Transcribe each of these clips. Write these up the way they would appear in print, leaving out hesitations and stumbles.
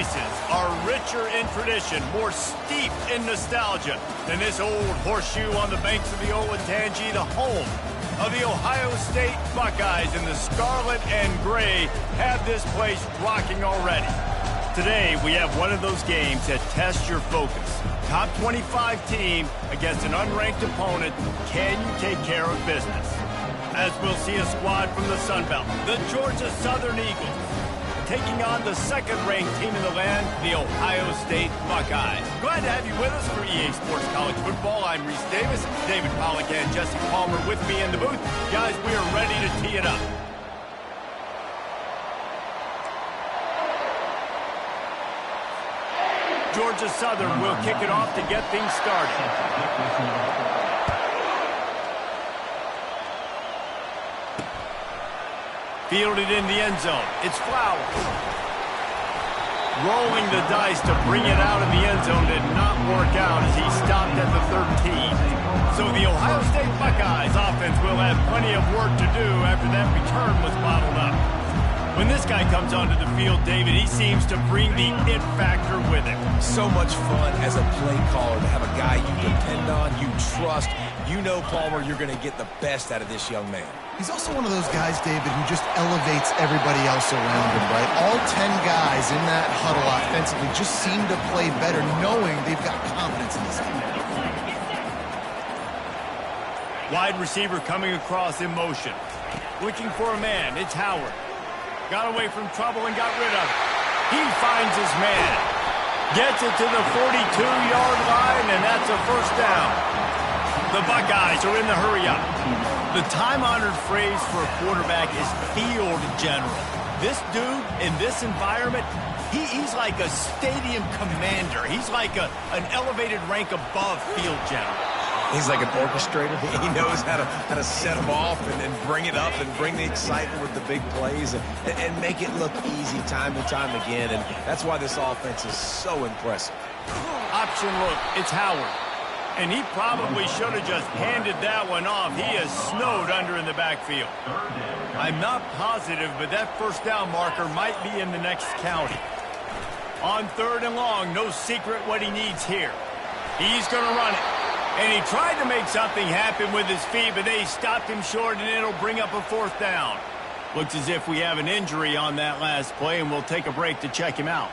places are richer in tradition, more steeped in nostalgia than this old horseshoe on the banks of the Olentangy, the home of the Ohio State Buckeyes. And the scarlet and gray have this place rocking already. Today, we have one of those games that tests your focus. Top 25 team against an unranked opponent. Can you take care of business? As we'll see a squad from the Sun Belt, the Georgia Southern Eagles, taking on the second-ranked team in the land, the Ohio State Buckeyes. Glad to have you with us for EA Sports College Football. I'm Reese Davis, David Pollack and Jesse Palmer with me in the booth. Guys, we are ready to tee it up. Georgia Southern will kick it off to get things started. Fielded in the end zone. It's Flowers. Rolling the dice to bring it out in the end zone did not work out as he stopped at the 13. So the Ohio State Buckeyes offense will have plenty of work to do after that return was bottled up. When this guy comes onto the field, David, he seems to bring the it factor with him. So much fun as a play caller to have a guy you depend on, you trust. You know, Palmer, you're going to get the best out of this young man. He's also one of those guys, David, who just elevates everybody else around him, right? All 10 guys in that huddle offensively just seem to play better knowing they've got confidence in this game. Wide receiver coming across in motion. Looking for a man. It's Howard. Got away from trouble and got rid of it. He finds his man. Gets it to the 42-yard line, and that's a first down. The Buckeyes are in the hurry-up. The time-honored phrase for a quarterback is field general. This dude, in this environment, he's like a stadium commander. He's like an elevated rank above field general. He's like an orchestrator. He knows how to set them off and bring it up and bring the excitement with the big plays and make it look easy time and time again. And that's why this offense is so impressive. Option look, it's Howard. And he probably should have just handed that one off. He is snowed under in the backfield. I'm not positive, but that first down marker might be in the next county. On third and long, no secret what he needs here. He's going to run it. And he tried to make something happen with his feet, but they stopped him short, and it'll bring up a fourth down. Looks as if we have an injury on that last play, and we'll take a break to check him out.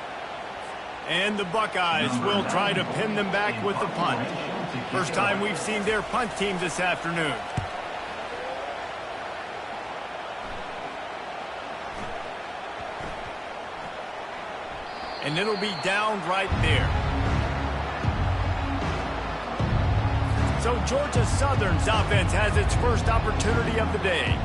And the Buckeyes will try to pin them back with the punt. First time we've seen their punt team this afternoon. And it'll be down right there. So Georgia Southern's offense has its first opportunity of the day.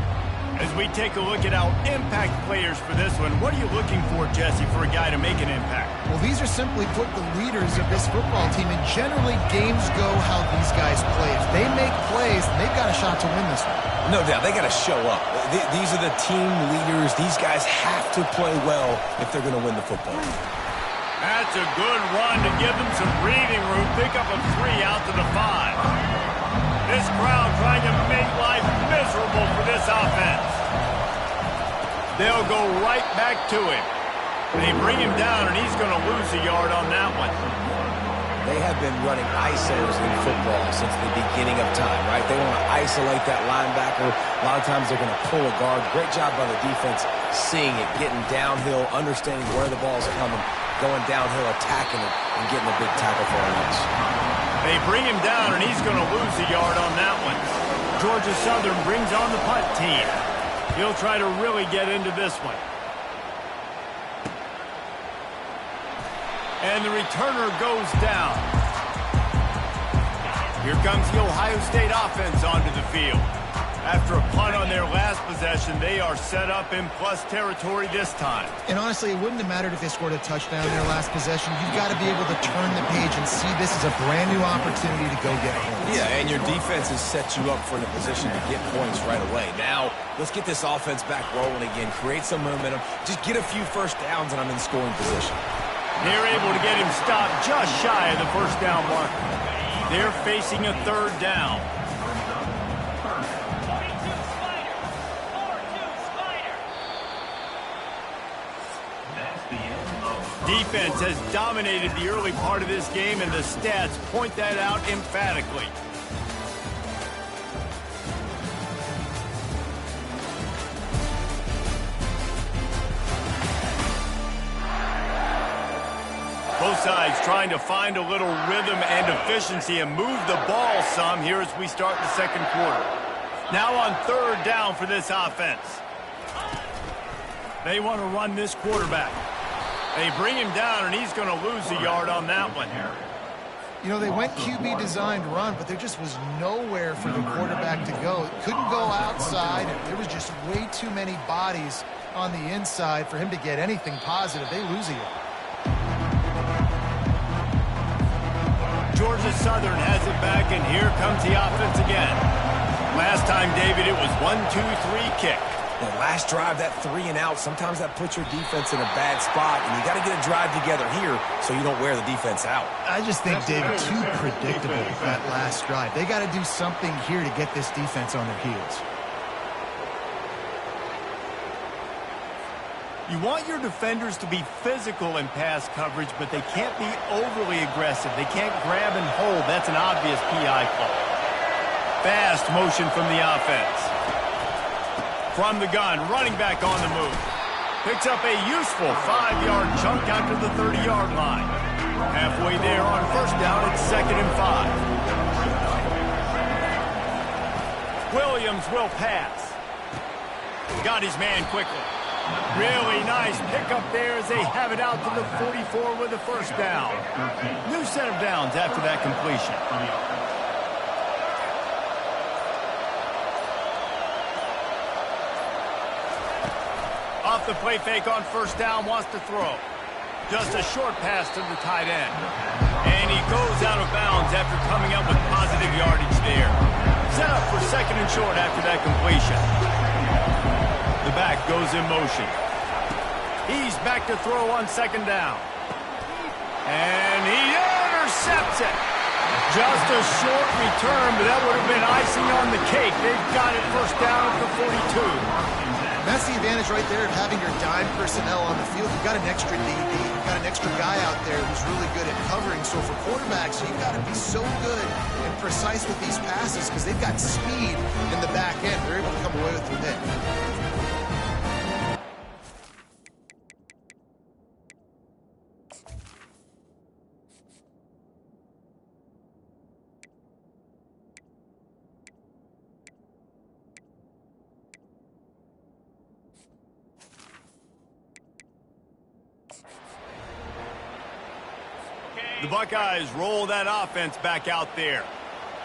As we take a look at our impact players for this one, what are you looking for, Jesse, for a guy to make an impact? Well, these are simply put the leaders of this football team, and generally games go how these guys play. If they make plays, they've got a shot to win this one. No doubt, they got to show up. These are the team leaders. These guys have to play well if they're going to win the football. That's a good run to give them some breathing room. Pick up a 3 out to the 5. This crowd trying to make life miserable for this offense. They'll go right back to him. They bring him down, and he's going to lose a yard on that one. They have been running ISOs in football since the beginning of time, right? They want to isolate that linebacker. A lot of times they're going to pull a guard. Great job by the defense seeing it, getting downhill, understanding where the ball's coming, going downhill, attacking it, and getting a big tackle for a loss. They bring him down, and he's going to lose a yard on that one. Georgia Southern brings on the punt team. He'll try to really get into this one. And the returner goes down. Here comes the Ohio State offense onto the field. After a punt on their last possession, they are set up in plus territory this time. And honestly, it wouldn't have mattered if they scored a touchdown in their last possession. You've got to be able to turn the page and see this as a brand new opportunity to go get points. Yeah, and your defense has set you up for the position to get points right away. Now, let's get this offense back rolling again, create some momentum, just get a few first downs, and I'm in scoring position. They're able to get him stopped just shy of the first down marker. They're facing a third down. defense has dominated the early part of this game, and the stats point that out emphatically. Both sides trying to find a little rhythm and efficiency and move the ball some here as we start the second quarter. Now on third down for this offense. They want to run this quarterback. They bring him down, and he's going to lose a yard on that one. You know, they went QB designed run, but there just was nowhere for the quarterback to go. Couldn't go outside, and there was just way too many bodies on the inside for him to get anything positive. They lose a yard. Georgia Southern has it back, and here comes the offense again. Last time, David, it was 1-2-3 kick. The last drive, that 3 and out, sometimes that puts your defense in a bad spot, and you got to get a drive together here so you don't wear the defense out. I just think, David, too predictable, that last drive. They got to do something here to get this defense on their heels. You want your defenders to be physical in pass coverage, but they can't be overly aggressive. They can't grab and hold. That's an obvious PI call. Fast motion from the offense. From the gun, running back on the move. Picks up a useful 5-yard chunk out to the 30-yard line. Halfway there on first down, it's 2nd and 5. Williams will pass. Got his man quickly. Really nice pickup there as they have it out to the 44 with a first down. New set of downs after that completion. Off the play fake on first down, wants to throw. Just a short pass to the tight end. And he goes out of bounds after coming up with positive yardage there. Set up for 2nd and short after that completion. The back goes in motion. He's back to throw on 2nd down. And he intercepts it. Just a short return, but that would have been icing on the cake. They've got it first down at the 42. That's the advantage right there of having your dime personnel on the field. You've got an extra DB. You've got an extra guy out there who's really good at covering. So for quarterbacks, you've got to be so good and precise with these passes because they've got speed in the back end. They're able to come away with the pick. The Buckeyes roll that offense back out there.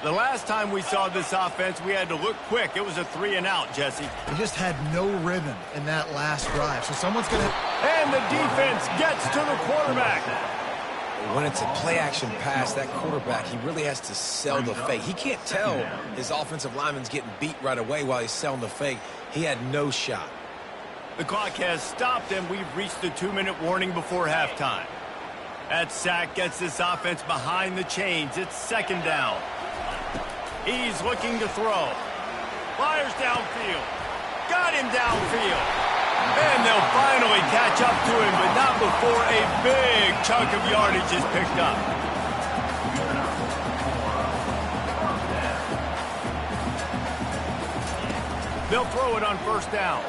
The last time we saw this offense, we had to look quick. It was a 3 and out, Jesse. They just had no rhythm in that last drive. So someone's going to... And the defense gets to the quarterback. When it's a play-action pass, that quarterback, he really has to sell the fake. He can't tell his offensive lineman's getting beat right away while he's selling the fake. He had no shot. The clock has stopped, and we've reached the 2-minute warning before halftime. That sack gets this offense behind the chains. It's 2nd down. He's looking to throw. Fires downfield. Got him downfield. And they'll finally catch up to him, but not before a big chunk of yardage is picked up. They'll throw it on first down.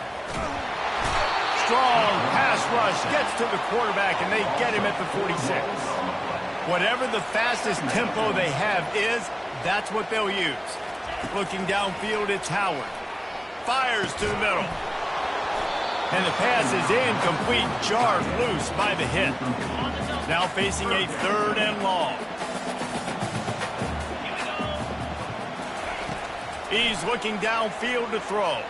Strong pass rush gets to the quarterback, and they get him at the 46. Whatever the fastest tempo they have is, that's what they'll use. Looking downfield, it's Howard. Fires to the middle. And the pass is incomplete, jarred loose by the hit. Now facing a 3rd and long. He's looking downfield to throw.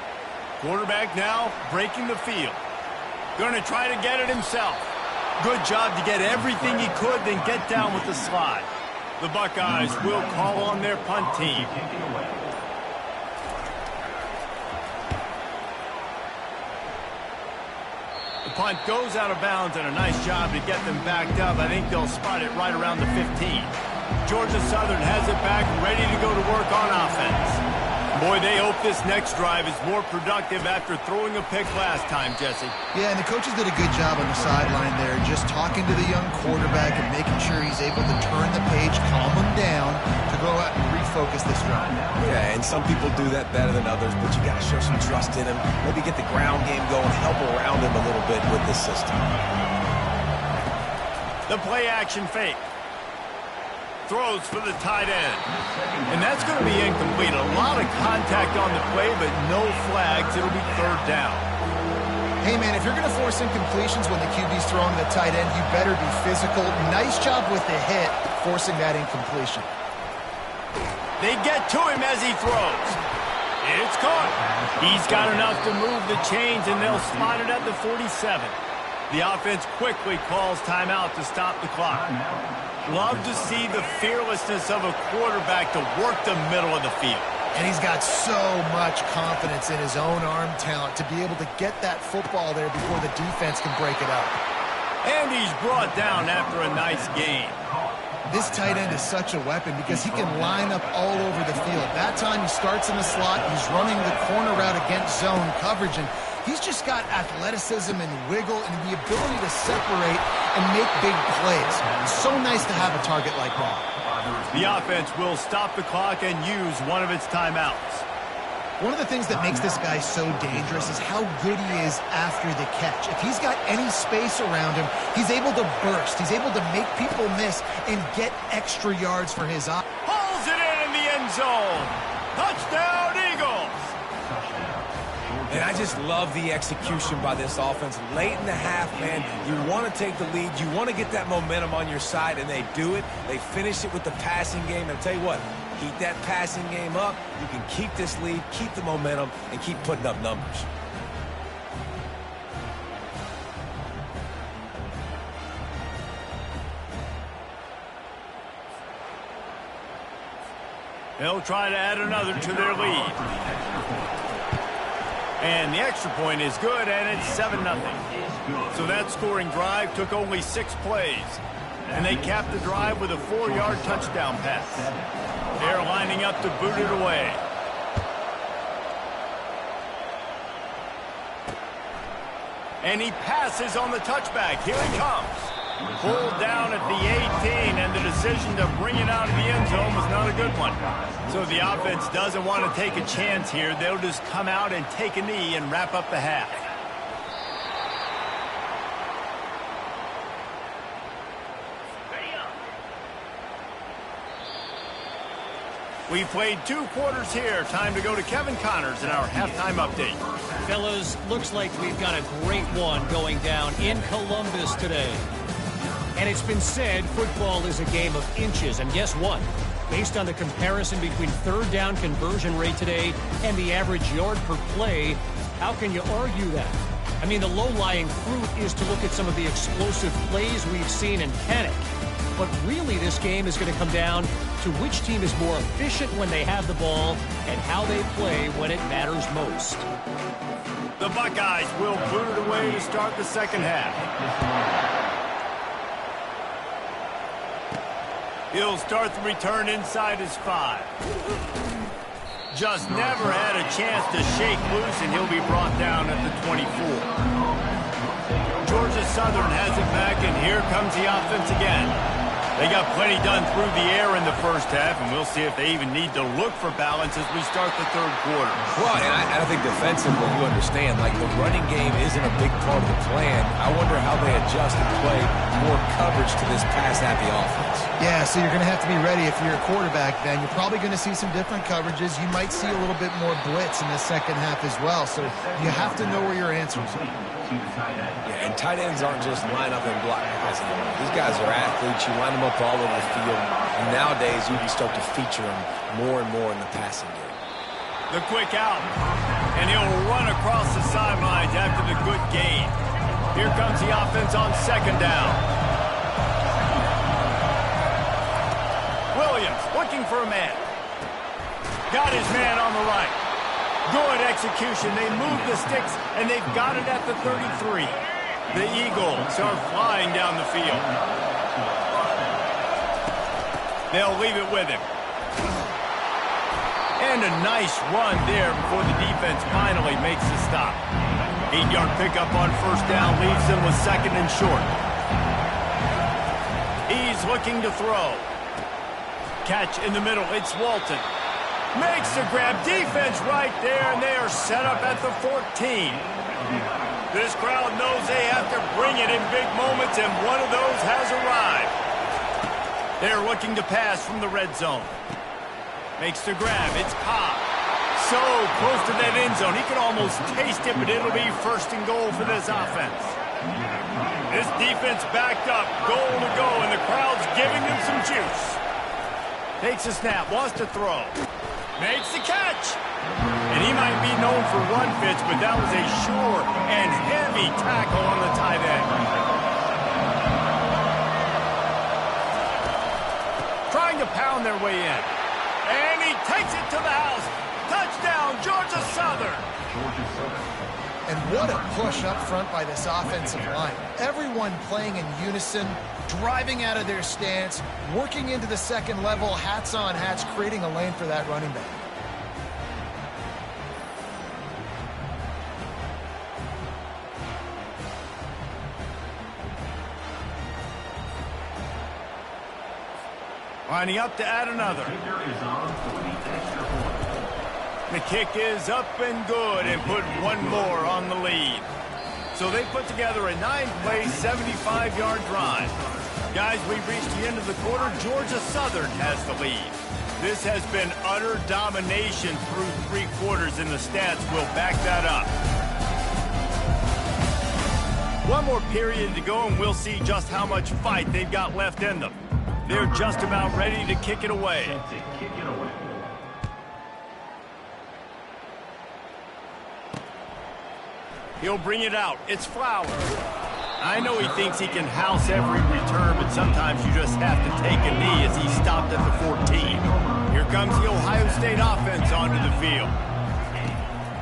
Quarterback now breaking the field. Going to try to get it himself. Good job to get everything he could, then get down with the slide. The Buckeyes will call on their punt team. The punt goes out of bounds, and a nice job to get them backed up. I think they'll spot it right around the 15. Georgia Southern has it back, ready to go to work on offense. Boy, they hope this next drive is more productive after throwing a pick last time, Jesse. Yeah, and the coaches did a good job on the sideline there, just talking to the young quarterback and making sure he's able to turn the page, calm him down, to go out and refocus this drive. Yeah, and some people do that better than others, but you got to show some trust in him. Maybe get the ground game going, help around him a little bit with this system. The play-action fake. Throws for the tight end. And that's going to be incomplete. A lot of contact on the play, but no flags. It'll be third down. Hey, man, if you're going to force incompletions when the QB's throwing the tight end, you better be physical. Nice job with the hit, forcing that incompletion. They get to him as he throws. It's caught. He's got enough to move the chains, and they'll slide it at the 47. The offense quickly calls timeout to stop the clock. Love to see the fearlessness of a quarterback to work the middle of the field. And he's got so much confidence in his own arm talent to be able to get that football there before the defense can break it up. And he's brought down after a nice gain. This tight end is such a weapon because he can line up all over the field. That time he starts in the slot, he's running the corner route against zone coverage, and he's just got athleticism and wiggle and the ability to separate and make big plays. It's so nice to have a target like that. The offense will stop the clock and use one of its timeouts. One of the things that makes this guy so dangerous is how good he is after the catch. If he's got any space around him, he's able to burst. He's able to make people miss and get extra yards for his eye. Pulls it in the end zone. Touchdown, Eagles. And I just love the execution by this offense. Late in the half, man, you want to take the lead. You want to get that momentum on your side, and they do it. They finish it with the passing game. And I'll tell you what, keep that passing game up. You can keep this lead, keep the momentum, and keep putting up numbers. They'll try to add another to their lead. And the extra point is good, and it's 7-0. So that scoring drive took only 6 plays. And they capped the drive with a 4-yard touchdown pass. They're lining up to boot it away. And he passes on the touchback. Here he comes. Pulled down at the 18, and the decision to bring it out of the end zone was not a good one. So the offense doesn't want to take a chance here. They'll just come out and take a knee and wrap up the half. We played 2 quarters here. Time to go to Kevin Connors in our halftime update. Fellas, looks like we've got a great one going down in Columbus today. And it's been said football is a game of inches. And guess what? Based on the comparison between third down conversion rate today and the average yard per play, how can you argue that? I mean, the low-lying fruit is to look at some of the explosive plays we've seen in Kennick. But really, this game is going to come down to which team is more efficient when they have the ball and how they play when it matters most. The Buckeyes will boot it away to start the second half. He'll start the return inside his 5. Just never had a chance to shake loose, and he'll be brought down at the 24. Georgia Southern has it back, and here comes the offense again. They got plenty done through the air in the first half, and we'll see if they even need to look for balance as we start the third quarter. Well, and I think defensively, you understand, like the running game isn't a big part of the plan. I wonder how they adjust and play more coverage to this pass-happy offense. Yeah, so you're going to have to be ready if you're a quarterback then. You're probably going to see some different coverages. You might see a little bit more blitz in the second half as well. So you have to know where your answers are. Yeah, and tight ends aren't just line up and block guys anymore. These guys are athletes. You line them up all over the field. And nowadays, you can start to feature them more and more in the passing game. The quick out. And he'll run across the sidelines after the good gain. Here comes the offense on second down. Williams looking for a man. Got his man on the right. Good execution. They move the sticks, and they've got it at the 33. The Eagles are flying down the field. They'll leave it with him. And a nice run there before the defense finally makes the stop. 8-yard pickup on first down leaves them with second and short. He's looking to throw. Catch in the middle. It's Walton. Makes the grab. Defense right there, and they are set up at the 14. This crowd knows they have to bring it in big moments, and one of those has arrived. They're looking to pass from the red zone. Makes the grab. It's Cobb. So close to that end zone. He can almost taste it, but it'll be first and goal for this offense. This defense backed up. Goal to go, and the crowd's giving them some juice. Takes a snap. Wants to throw. Makes the catch. And he might be known for run fits, but that was a sure and heavy tackle on the tight end. Trying to pound their way in. And he takes it to the house. Touchdown, Georgia Southern. And what a push up front by this offensive line. Everyone playing in unison, driving out of their stance, working into the second level, hats on hats, creating a lane for that running back. Lining up to add another. The kick is up and good and put one more on the lead. So they put together a 9-play, 75-yard drive. Guys, we've reached the end of the quarter. Georgia Southern has the lead. This has been utter domination through 3 quarters, and the stats will back that up. One more period to go, and we'll see just how much fight they've got left in them. They're just about ready to kick it away. He'll bring it out. It's Flowers. I know he thinks he can house every return, but sometimes you just have to take a knee as he stopped at the 14. Here comes the Ohio State offense onto the field.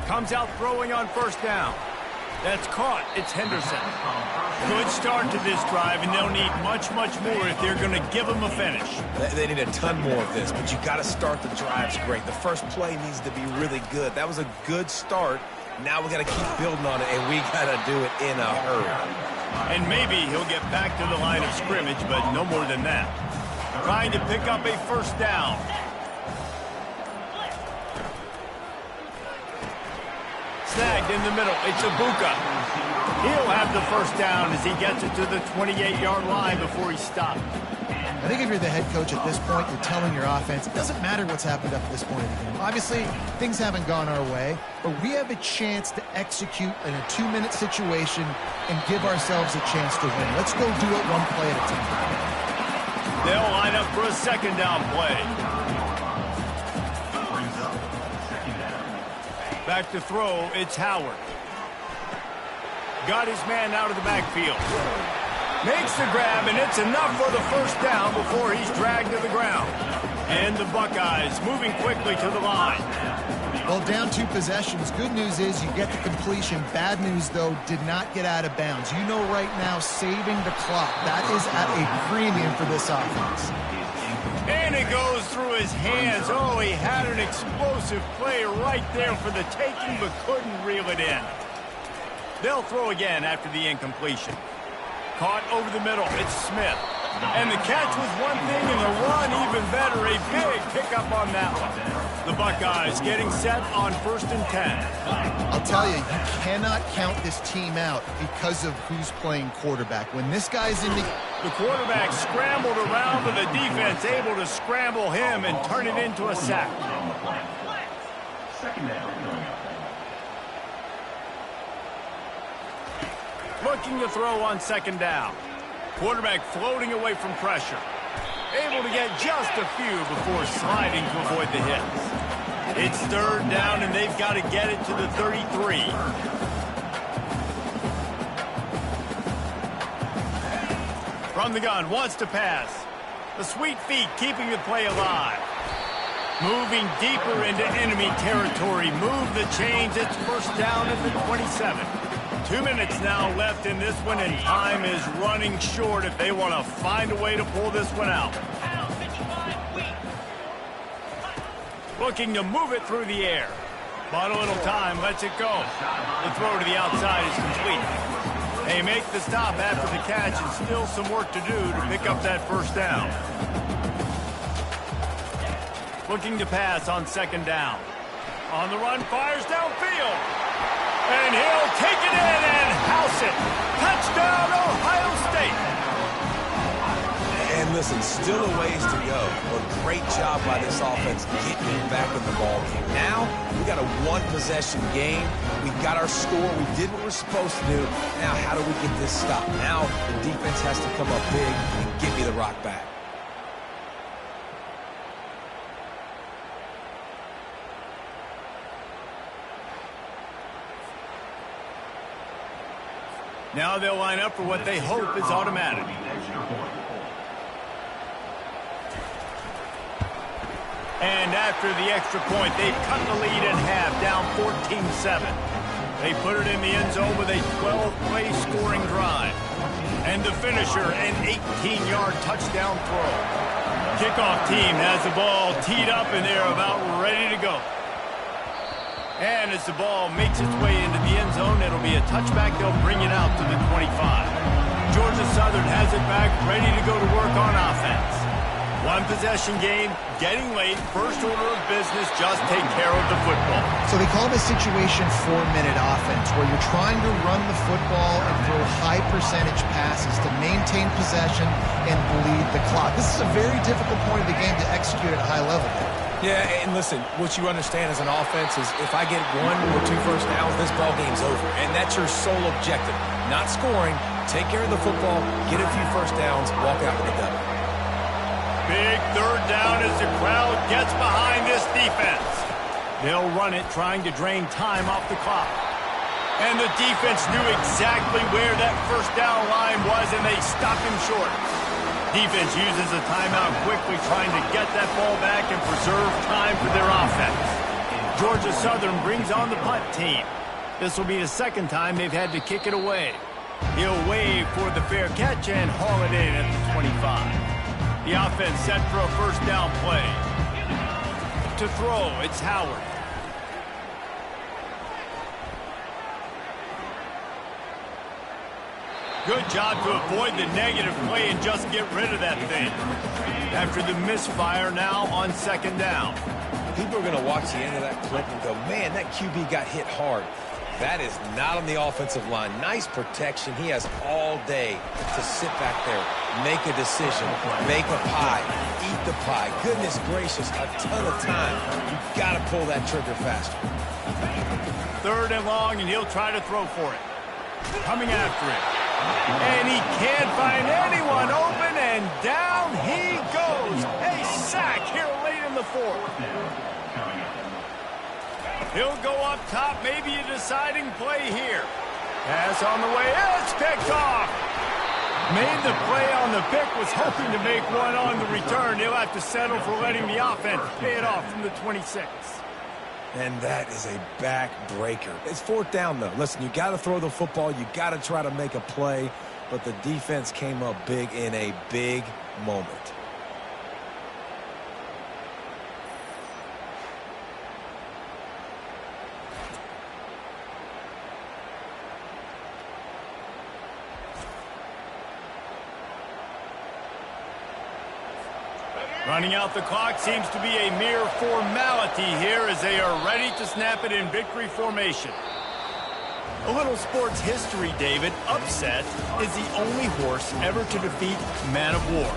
Comes out throwing on first down. That's caught. It's Henderson. Good start to this drive, and they'll need much, much more if they're going to give them a finish. They need a ton more of this, but you got to start the drives great. The first play needs to be really good. That was a good start. Now we got to keep building on it, and we got to do it in a hurry. And maybe he'll get back to the line of scrimmage, but no more than that. Trying to pick up a first down. Snagged in the middle. It's Ibuka. He'll have the first down as he gets it to the 28-yard line before he stopped. I think if you're the head coach at this point, you're telling your offense, it doesn't matter what's happened up to this point in the game. Obviously, things haven't gone our way, but we have a chance to execute in a 2-minute situation and give ourselves a chance to win. Let's go do it one play at a time. They'll line up for a second down play. Back to throw, it's Howard. Got his man out of the backfield. Makes the grab, and it's enough for the first down before he's dragged to the ground. And the Buckeyes moving quickly to the line. Well, down 2 possessions. Good news is you get the completion. Bad news, though, did not get out of bounds. You know right now, saving the clock. That is at a premium for this offense. And it goes through his hands. Oh, he had an explosive play right there for the taking, but couldn't reel it in. They'll throw again after the incompletion. Caught over the middle. It's Smith. And the catch was one thing, and the run even better. A big pickup on that one. The Buckeyes getting set on 1st and 10. I'll tell you, you cannot count this team out because of who's playing quarterback. When this guy's in the quarterback scrambled around, but the defense able to scramble him and turn it into a sack. Looking to throw on second down. Quarterback floating away from pressure. Able to get just a few before sliding to avoid the hits. It's 3rd down, and they've got to get it to the 33. From the gun, wants to pass. The sweet feet keeping the play alive. Moving deeper into enemy territory. Move the chains. It's first down at the 27. 2 minutes now left in this one, and time is running short if they want to find a way to pull this one out. Looking to move it through the air. Bought a little time, lets it go. The throw to the outside is complete. They make the stop after the catch and still some work to do to pick up that first down. Looking to pass on second down. On the run, fires downfield. And he'll take it in and house it. Touchdown, Ohio State. And listen, still a ways to go, but great job by this offense getting back in the ball game. Now, we got a one-possession game. We got our score. We did what we're supposed to do. Now, how do we get this stop? Now, the defense has to come up big and give me the rock back. Now they'll line up for what they hope is automatic. And after the extra point, they've cut the lead in half, down 14-7. They put it in the end zone with a 12-play scoring drive. And the finisher, an 18-yard touchdown throw. Kickoff team has the ball teed up, and they're about ready to go. And as the ball makes its way into the end zone, it'll be a touchback. They'll bring it out to the 25. Georgia Southern has it back, ready to go to work on offense. One possession game, getting late, first order of business, just take care of the football. So they call it a situation 4-minute offense, where you're trying to run the football and throw high percentage passes to maintain possession and bleed the clock. This is a very difficult point of the game to execute at a high level. Yeah, and listen, what you understand as an offense is if I get 1 or 2 first downs, this ball game's over. And that's your sole objective. Not scoring, take care of the football, get a few first downs, walk out with a W. Big third down as the crowd gets behind this defense. They'll run it, trying to drain time off the clock. And the defense knew exactly where that first down line was, and they stopped him short. Defense uses a timeout quickly, trying to get that ball back and preserve time for their offense. Georgia Southern brings on the punt team. This will be the second time they've had to kick it away. He'll wave for the fair catch and haul it in at the 25. The offense set for a first down play. To throw, it's Howard. Good job to avoid the negative play and just get rid of that thing. After the misfire, now on second down. People are going to watch the end of that clip and go, man, that QB got hit hard. That is not on the offensive line. Nice protection. He has all day to sit back there, make a decision, make a pie, eat the pie. Goodness gracious, a ton of time. You've got to pull that trigger faster. Third and long, and he'll try to throw for it. Coming after it. And he can't find anyone open, and down he goes. A sack here late in the fourth. He'll go up top, maybe a deciding play here. Pass on the way, it's picked off. Made the play on the pick, was hoping to make one on the return. He'll have to settle for letting the offense pay it off from the 26. And that is a backbreaker. It's fourth down, though. Listen, you got to throw the football. You got to try to make a play. But the defense came up big in a big moment. Running out the clock seems to be a mere formality here as they are ready to snap it in victory formation. A little sports history, David. Upset is the only horse ever to defeat Man of War.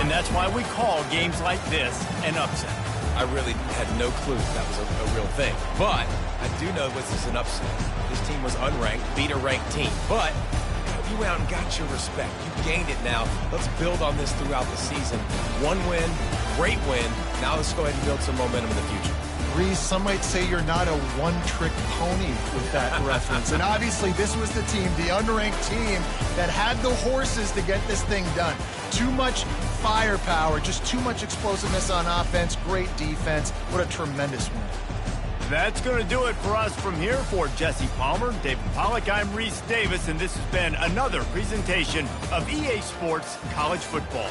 And that's why we call games like this an upset. I really had no clue that was a real thing. But I do know this is an upset. This team was unranked, beat a ranked team. But you went out and got your respect. You gained it now. Let's build on this throughout the season. One win, great win. Now let's go ahead and build some momentum in the future. Reese, some might say you're not a one-trick pony with that reference. And obviously this was the team, the unranked team, that had the horses to get this thing done. Too much firepower, just too much explosiveness on offense, great defense. What a tremendous win. That's going to do it for us from here. For Jesse Palmer, David Pollack, I'm Reese Davis, and this has been another presentation of EA Sports College Football.